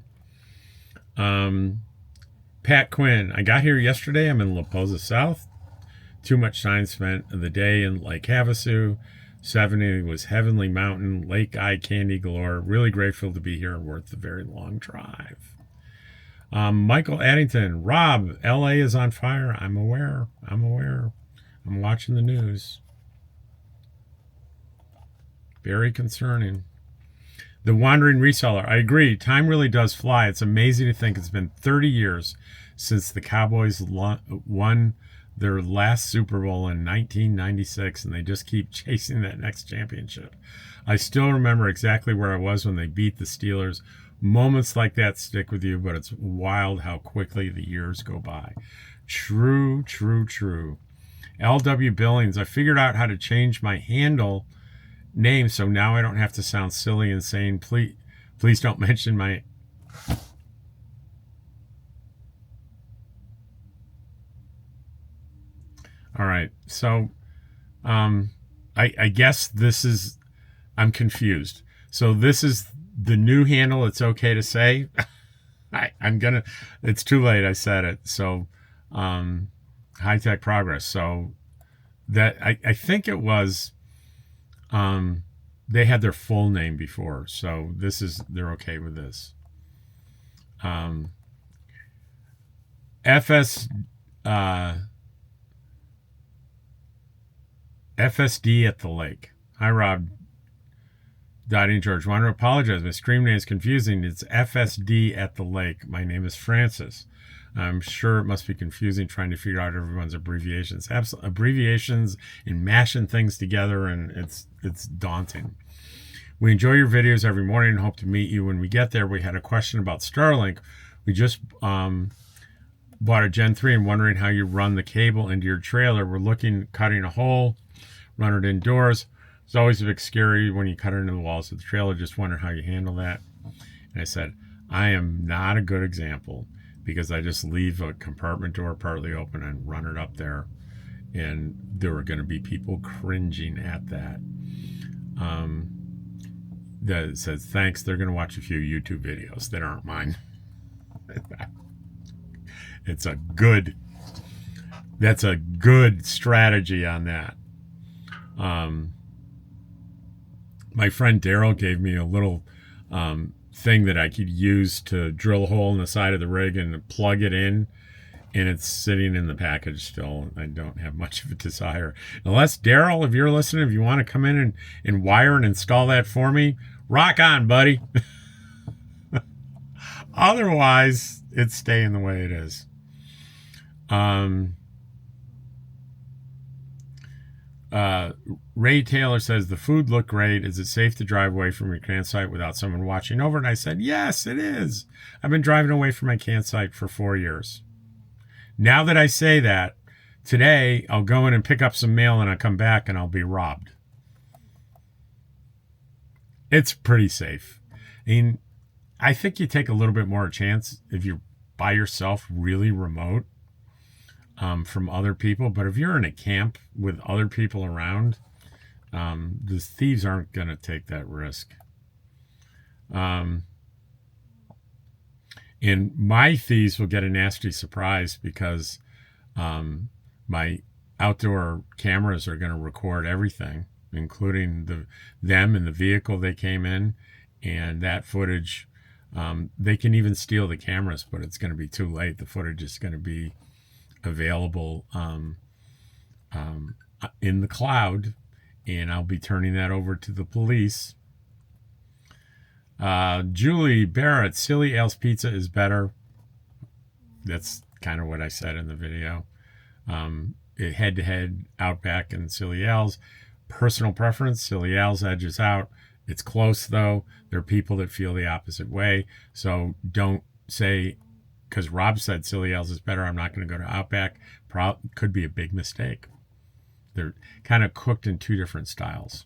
Pat Quinn, I got here yesterday. I'm in La Posa South. Too much time spent of the day in Lake Havasu. 70 was Heavenly Mountain, Lake Eye Candy galore. Really grateful to be here and worth the very long drive. Michael Addington, Rob, LA is on fire. I'm aware. I'm watching the news. Very concerning. The Wandering Reseller, I agree. Time really does fly. It's amazing to think it's been 30 years since the Cowboys won their last Super Bowl in 1996, and they just keep chasing that next championship. I still remember exactly where I was when they beat the Steelers. Moments like that stick with you, but it's wild how quickly the years go by. True. LW Billings, I figured out how to change my handle name, so now I don't have to sound silly and saying, please don't mention my... All right, so I guess this is, I'm confused. So this is the new handle it's okay to say. It's too late, I said it. So high tech progress. So that I think it was they had their full name before, so they're okay with this. FSD at the lake. Hi, Rob. Dottie George. Want to apologize. My screen name is confusing. It's FSD at the lake. My name is Francis. I'm sure it must be confusing trying to figure out everyone's abbreviations. Abbreviations and mashing things together, and it's daunting. We enjoy your videos every morning and hope to meet you when we get there. We had a question about Starlink. We just bought a Gen 3 and wondering how you run the cable into your trailer. We're cutting a hole, run it indoors. It's always a bit scary when you cut it into the walls of the trailer. Just wonder how you handle that. And I said, I am not a good example because I just leave a compartment door partly open and run it up there. And there are going to be people cringing at that. That says, thanks, they're going to watch a few YouTube videos that aren't mine. That's a good strategy on that. My friend Daryl gave me a little thing that I could use to drill a hole in the side of the rig and plug it in, and it's sitting in the package still. I don't have much of a desire. Unless, Daryl, if you're listening, if you want to come in and wire and install that for me, rock on, buddy. Otherwise, it's staying the way it is. Ray Taylor says, the food looked great. Is it safe to drive away from your campsite without someone watching over? And I said, yes, it is. I've been driving away from my campsite for 4 years. Now that I say that, today I'll go in and pick up some mail and I'll come back and I'll be robbed. It's pretty safe. I mean, I think you take a little bit more chance if you're by yourself, really remote from other people. But if you're in a camp with other people around, the thieves aren't going to take that risk. And my thieves will get a nasty surprise because my outdoor cameras are going to record everything, including them and the vehicle they came in, and that footage. They can even steal the cameras, but it's going to be too late. The footage is going to be available in the cloud, and I'll be turning that over to the police. Julie Barrett, Silly Ale's Pizza is better. That's kind of what I said in the video. Head-to-head, Outback and Silly Ale's. Personal preference, Silly Ale's edges out. It's close, though. There are people that feel the opposite way. So don't say, because Rob said Silly Ale's is better, I'm not going to go to Outback. Could be a big mistake. They're kind of cooked in two different styles.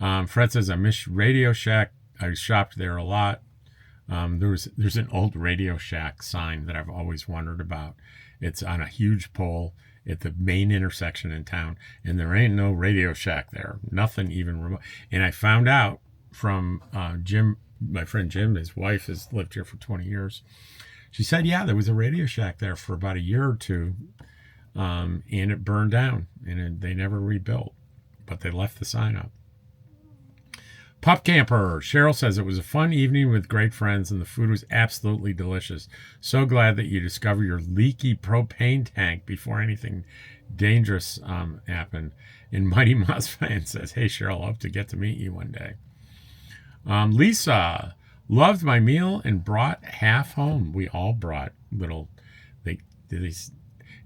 Fred says, I miss Radio Shack. I shopped there a lot. There's an old Radio Shack sign that I've always wondered about. It's on a huge pole at the main intersection in town, and there ain't no Radio Shack there. Nothing even remote. And I found out from Jim, my friend Jim, his wife has lived here for 20 years. She said, yeah, there was a Radio Shack there for about a year or two, and it burned down, and they never rebuilt, but they left the sign up. Pup Camper, Cheryl says, it was a fun evening with great friends and the food was absolutely delicious. So glad that you discovered your leaky propane tank before anything dangerous happened. And Mighty Mouse Fan says, hey Cheryl, hope to get to meet you one day. Lisa, loved my meal and brought half home. We all brought these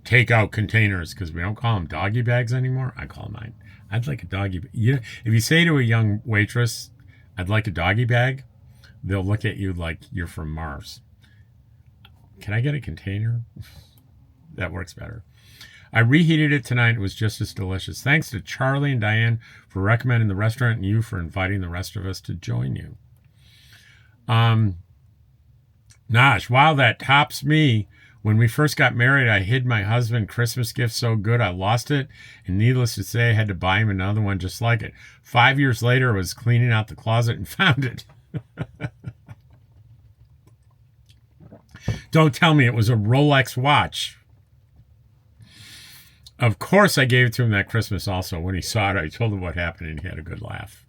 takeout containers, because we don't call them doggy bags anymore. I call them mine. I'd like a doggy bag. If you say to a young waitress, I'd like a doggy bag, they'll look at you like you're from Mars. Can I get a container? That works better. I reheated it tonight. It was just as delicious. Thanks to Charlie and Diane for recommending the restaurant and you for inviting the rest of us to join you. Nash, wow, that tops me. When we first got married, I hid my husband Christmas gift so good I lost it, and needless to say, I had to buy him another one just like it. 5 years later, I was cleaning out the closet and found it. Don't tell me it was a Rolex watch. Of course, I gave it to him that Christmas also. When he saw it, I told him what happened, and he had a good laugh.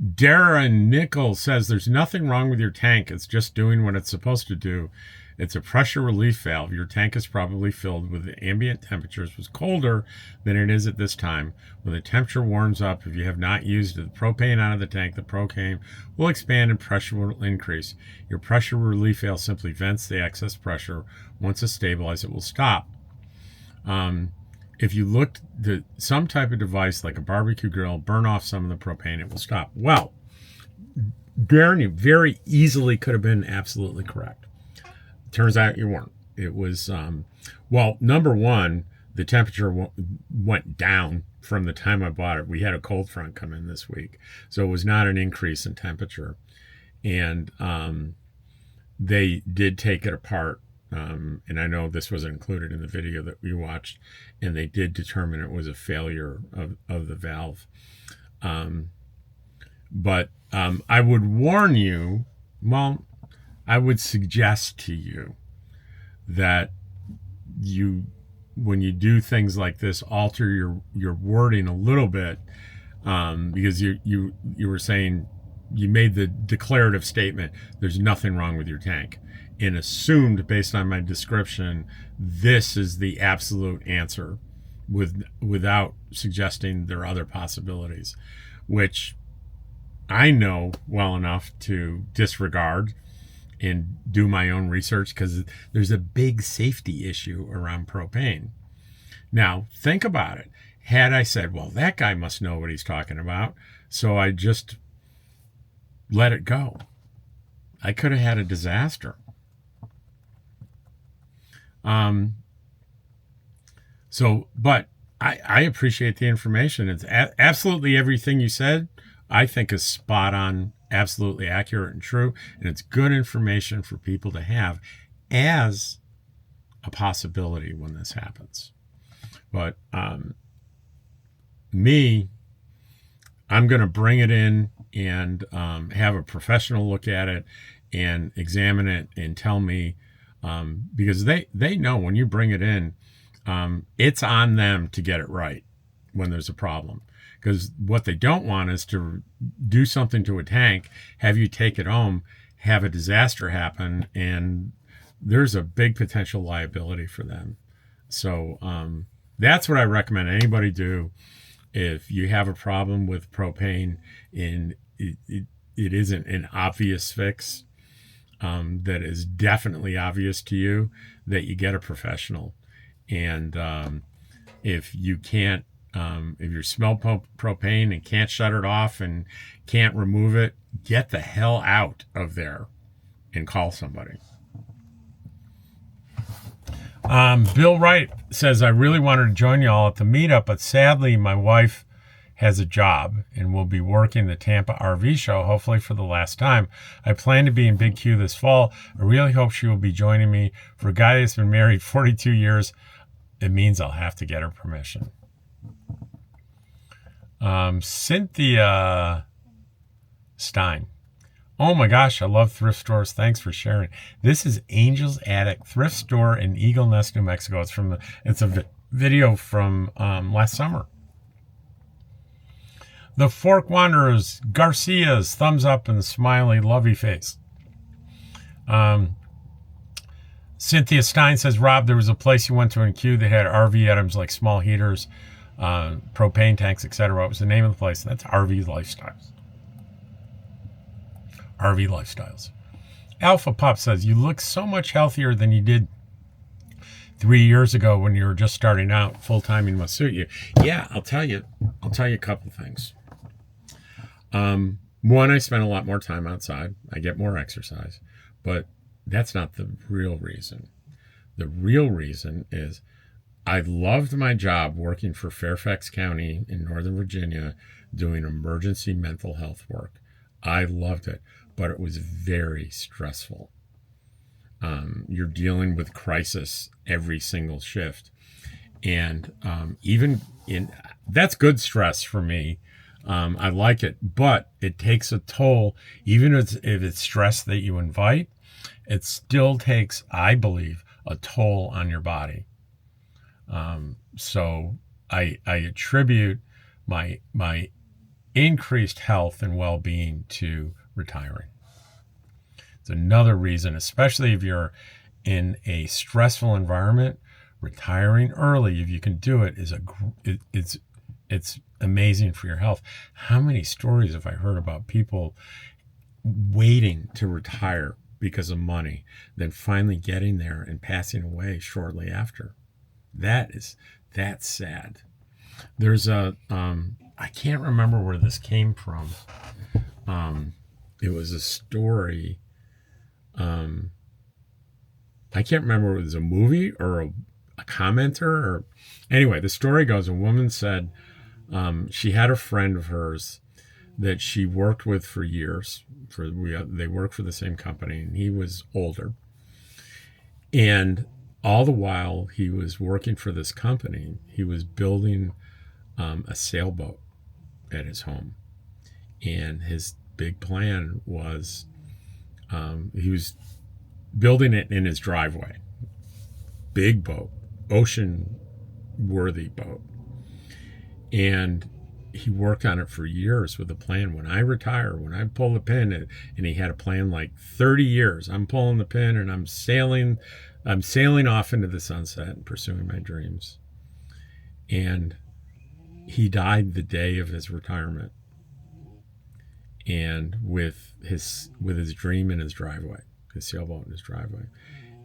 Darren Nichols says, there's nothing wrong with your tank. It's just doing what it's supposed to do. It's a pressure relief valve. Your tank is probably filled with ambient temperatures. It was colder than it is at this time. When the temperature warms up, if you have not used the propane out of the tank, the propane will expand and pressure will increase. Your pressure relief valve simply vents the excess pressure. Once it's stabilized, it will stop. If you looked at some type of device like a barbecue grill, burn off some of the propane, it will stop. Well, Darren, you very easily could have been absolutely correct. Turns out you weren't. It was, well, number one, the temperature went down from the time I bought it. We had a cold front come in this week, so it was not an increase in temperature. And they did take it apart. And I know this was included in the video that we watched, and they did determine it was a failure of the valve. But I would warn you, well, I would suggest to you that when you do things like this, alter your wording a little bit, because you were saying, you made the declarative statement, there's nothing wrong with your tank, and assumed based on my description, this is the absolute answer without suggesting there are other possibilities, which I know well enough to disregard and do my own research, because there's a big safety issue around propane. Now, think about it. Had I said, well, that guy must know what he's talking about, so I just let it go, I could have had a disaster. But I appreciate the information. It's absolutely everything you said, I think, is spot on, absolutely accurate and true. And it's good information for people to have as a possibility when this happens. But I'm going to bring it in and have a professional look at it and examine it and tell me, because they know when you bring it in, it's on them to get it right when there's a problem. Because what they don't want is to do something to a tank, have you take it home, have a disaster happen, and there's a big potential liability for them. So that's what I recommend anybody do. If you have a problem with propane and it isn't an obvious fix, that is definitely obvious to you, that you get a professional. And if you can't, if you smell propane and can't shut it off and can't remove it, get the hell out of there and call somebody. Bill Wright says, I really wanted to join y'all at the meetup, but sadly my wife has a job and will be working the Tampa RV show, hopefully for the last time. I plan to be in Big Q this fall. I really hope she will be joining me. For a guy that's been married 42 years, it means I'll have to get her permission. Cynthia Stein. Oh my gosh, I love thrift stores. Thanks for sharing. This is Angel's Attic Thrift Store in Eagle Nest, New Mexico. It's a video from last summer. The Fork Wanderers, Garcia's, thumbs up and smiley, lovey face. Cynthia Stein says, Rob, there was a place you went to in Q that had RV items like small heaters, propane tanks, etc. What was the name of the place? That's RV Lifestyles. RV Lifestyles. Alpha Pop says, you look so much healthier than you did 3 years ago when you were just starting out. Full timing must suit you. Yeah, I'll tell you a couple things. One, I spend a lot more time outside. I get more exercise, but that's not the real reason. The real reason is I loved my job working for Fairfax County in Northern Virginia doing emergency mental health work. I loved it, but it was very stressful. You're dealing with crisis every single shift. And that's good stress for me. I like it, but it takes a toll. Even if it's stress that you invite, it still takes, I believe, a toll on your body. So I attribute my increased health and well-being to retiring. It's another reason, especially if you're in a stressful environment, retiring early, if you can do it, it's amazing for your health. How many stories have I heard about people waiting to retire because of money, then finally getting there and passing away shortly after? That's sad. There's I can't remember where this came from. It was a story. I can't remember if it was a movie or a commenter, or anyway, the story goes, a woman said she had a friend of hers that she worked with for years. They worked for the same company, and he was older. And all the while he was working for this company, he was building a sailboat at his home. And his big plan was he was building it in his driveway. Big boat, ocean-worthy boat. And he worked on it for years with a plan. When I retire, when I pull the pin, and he had a plan like 30 years. I'm pulling the pin and I'm sailing off into the sunset and pursuing my dreams. And he died the day of his retirement. And with his dream in his driveway, his sailboat in his driveway.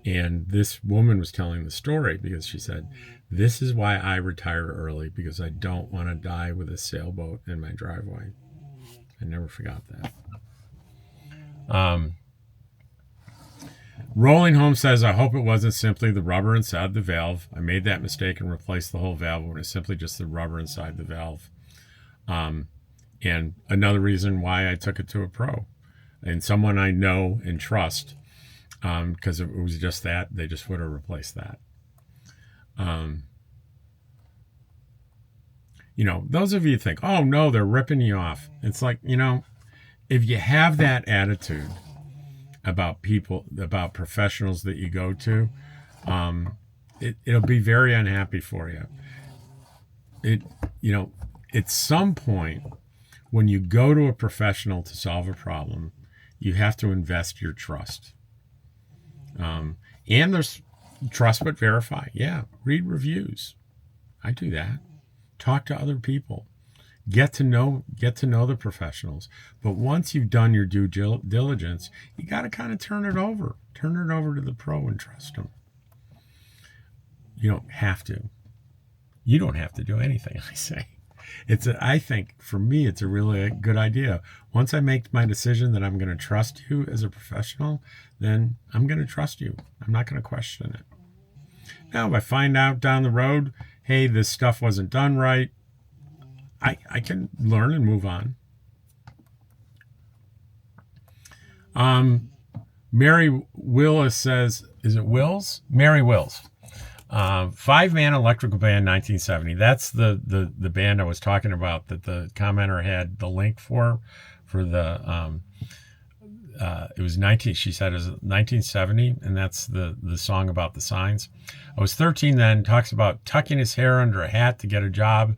And this woman was telling the story because she said, this is why I retired early, because I don't want to die with a sailboat in my driveway. I never forgot that. Rolling Home says, I hope it wasn't simply the rubber inside the valve. I made that mistake and replaced the whole valve when it's simply just the rubber inside the valve. And another reason why I took it to a pro and someone I know and trust, because it was just that, they just would have replaced that. You know, those of you think, oh no, they're ripping you off. It's like, you know, if you have that attitude about people, about professionals that you go to, it'll be very unhappy for you. You know, at some point when you go to a professional to solve a problem, you have to invest your trust. And there's trust but verify. Yeah, read reviews. I do that. Talk to other people. Get to know the professionals. But once you've done your due diligence, you got to kind of turn it over to the pro and trust them. You don't have to. You don't have to do anything, I say. I think for me, it's a really good idea. Once I make my decision that I'm going to trust you as a professional, then I'm going to trust you. I'm not going to question it. Now, if I find out down the road, hey, this stuff wasn't done right, I can learn and move on. Mary Willis says, is it Wills? Mary Wills. 5-man electrical band, 1970. That's the band I was talking about that the commenter had the link for the it was 19, she said it was 1970, and that's the song about the signs. I was 13 then, talks about tucking his hair under a hat to get a job,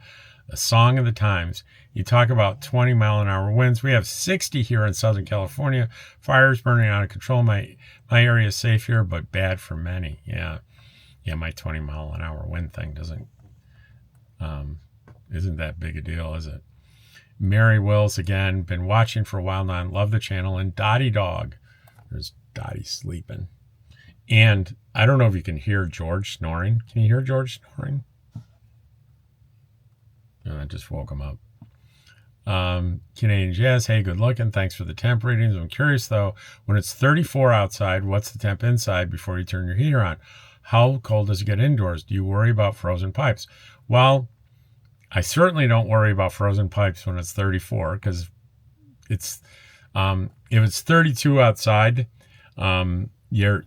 a song of the times. You talk about 20-mile-an-hour winds. We have 60 here in Southern California. Fires burning out of control. My area is safe here, but bad for many. Yeah, my 20-mile-an-hour wind thing isn't that big a deal, is it? Mary Wills again, been watching for a while now and love the channel. And Dottie Dog, there's Dottie sleeping. And I don't know if you can hear George snoring. Can you hear George snoring? No, I just woke him up. Canadian Jazz, hey, good looking. Thanks for the temp readings. I'm curious though, when it's 34 outside, what's the temp inside before you turn your heater on? How cold does it get indoors? Do you worry about frozen pipes? Well, I certainly don't worry about frozen pipes when it's 34, because it's if it's 32 outside, your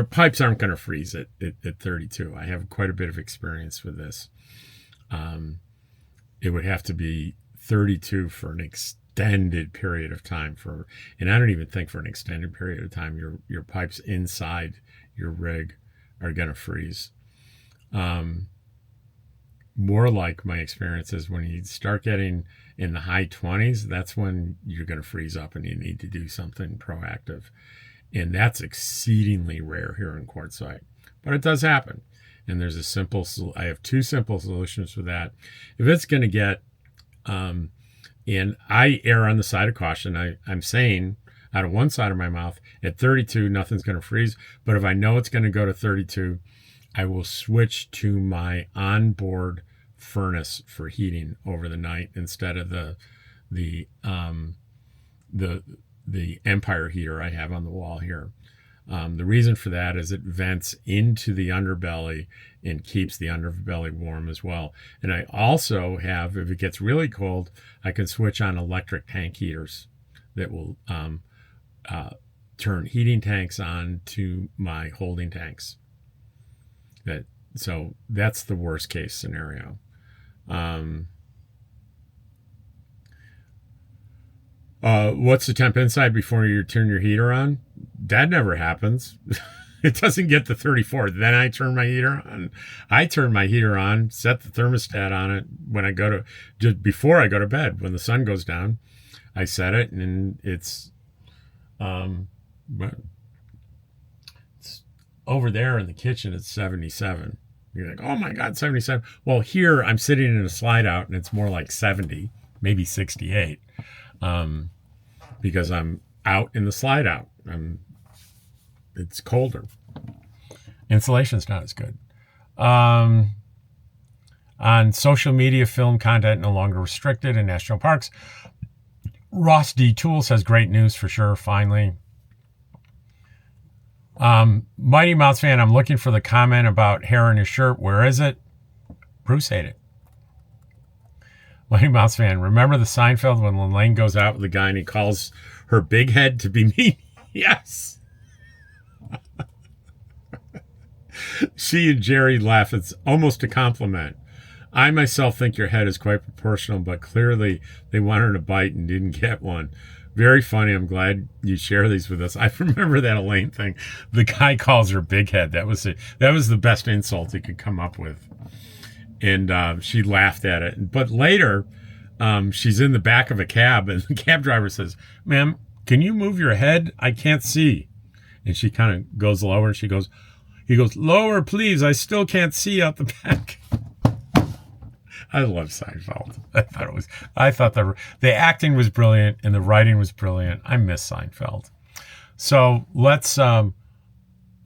pipes aren't going to freeze at 32. I have quite a bit of experience with this. It would have to be 32 for an extended period of time and I don't even think for an extended period of time your pipes inside your rig are going to freeze. More like my experience is when you start getting in the high 20s, that's when you're going to freeze up and you need to do something proactive. And that's exceedingly rare here in Quartzsite, but it does happen. And there's I have 2 simple solutions for that. If it's going to get, and I err on the side of caution, I'm saying out of one side of my mouth, at 32, nothing's going to freeze. But if I know it's going to go to 32, I will switch to my onboard furnace for heating over the night instead of the Empire heater I have on the wall here. The reason for that is it vents into the underbelly and keeps the underbelly warm as well. And I also have, if it gets really cold, I can switch on electric tank heaters that will turn heating tanks on to my holding tanks. So that's the worst case scenario. What's the temp inside before you turn your heater on? That never happens. It doesn't get to 34. Then I turn my heater on. I turn my heater on, set the thermostat on it when I just before I go to bed. When the sun goes down, I set it, and it's over there in the kitchen, it's 77. You're like, oh my God, 77. Well, here I'm sitting in a slide out and it's more like 70, maybe 68, because I'm out in the slide out. It's colder. Insulation's not as good. On social media, film content no longer restricted in national parks. Ross D. Tools has great news for sure, finally. Mighty Mouse fan, I'm looking for the comment about hair in your shirt. Where is it? Bruce ate it. Mighty Mouse fan, remember the Seinfeld when Elaine goes out with the guy and he calls her big head to be mean? Yes. She and Jerry laugh. It's almost a compliment. I myself think your head is quite proportional, but clearly they wanted a bite and didn't get one. Very funny. I'm glad you share these with us. I remember that Elaine thing. The guy calls her big head. That was it. That was the best insult he could come up with. And she laughed at it. But later, she's in the back of a cab, and the cab driver says, "Ma'am, can you move your head? I can't see." And she kind of goes lower, and he goes, "Lower, please. I still can't see out the back." I love Seinfeld. I thought the acting was brilliant and the writing was brilliant. I miss Seinfeld. So let's, oh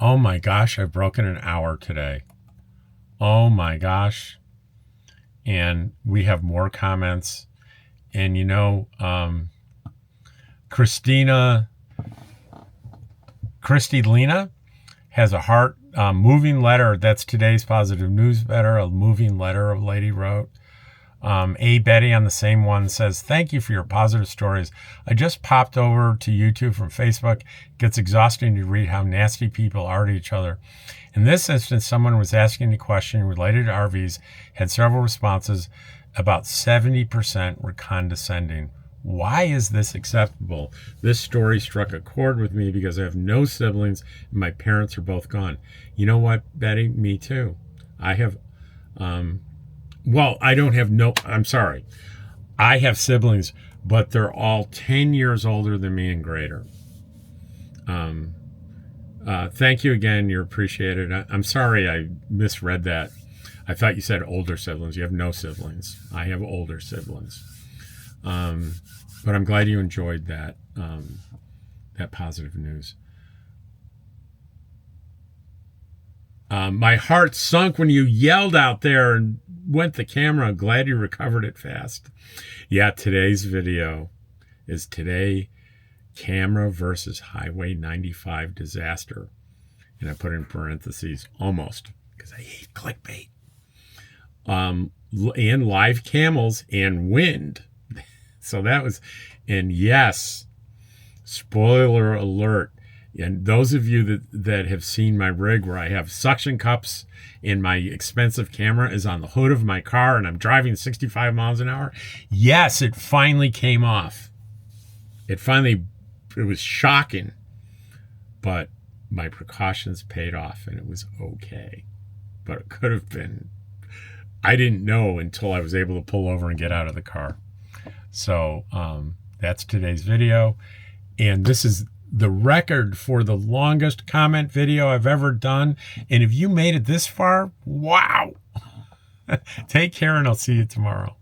my gosh, I've broken an hour today. Oh my gosh. And we have more comments. And you know, Christy Lena has a heart moving letter. That's today's positive news better. A moving letter a lady wrote. A Betty on the same one says, "Thank you for your positive stories. I just popped over to YouTube from Facebook. It gets exhausting to read how nasty people are to each other. In this instance, someone was asking a question related to RVs, had several responses. About 70% were condescending. Why is this acceptable? This story struck a chord with me because I have no siblings and my parents are both gone." You know what, Betty? Me too. I have, I don't have I'm sorry. I have siblings, but they're all 10 years older than me and greater. Thank you again. You're appreciated. I'm sorry I misread that. I thought you said older siblings. You have no siblings. I have older siblings. But I'm glad you enjoyed that, that positive news. My heart sunk when you yelled out there and went the camera. Glad you recovered it fast. Yeah, today's video is today camera versus Highway 95 disaster. And I put in parentheses almost because I hate clickbait. And live camels and wind. So that was, and yes, spoiler alert. And those of you that have seen my rig where I have suction cups and my expensive camera is on the hood of my car and I'm driving 65 miles an hour. Yes, it finally came off. It was shocking, but my precautions paid off and it was okay. But it could have been, I didn't know until I was able to pull over and get out of the car. So that's today's video. And this is the record for the longest comment video I've ever done. And if you made it this far, wow. Take care and I'll see you tomorrow.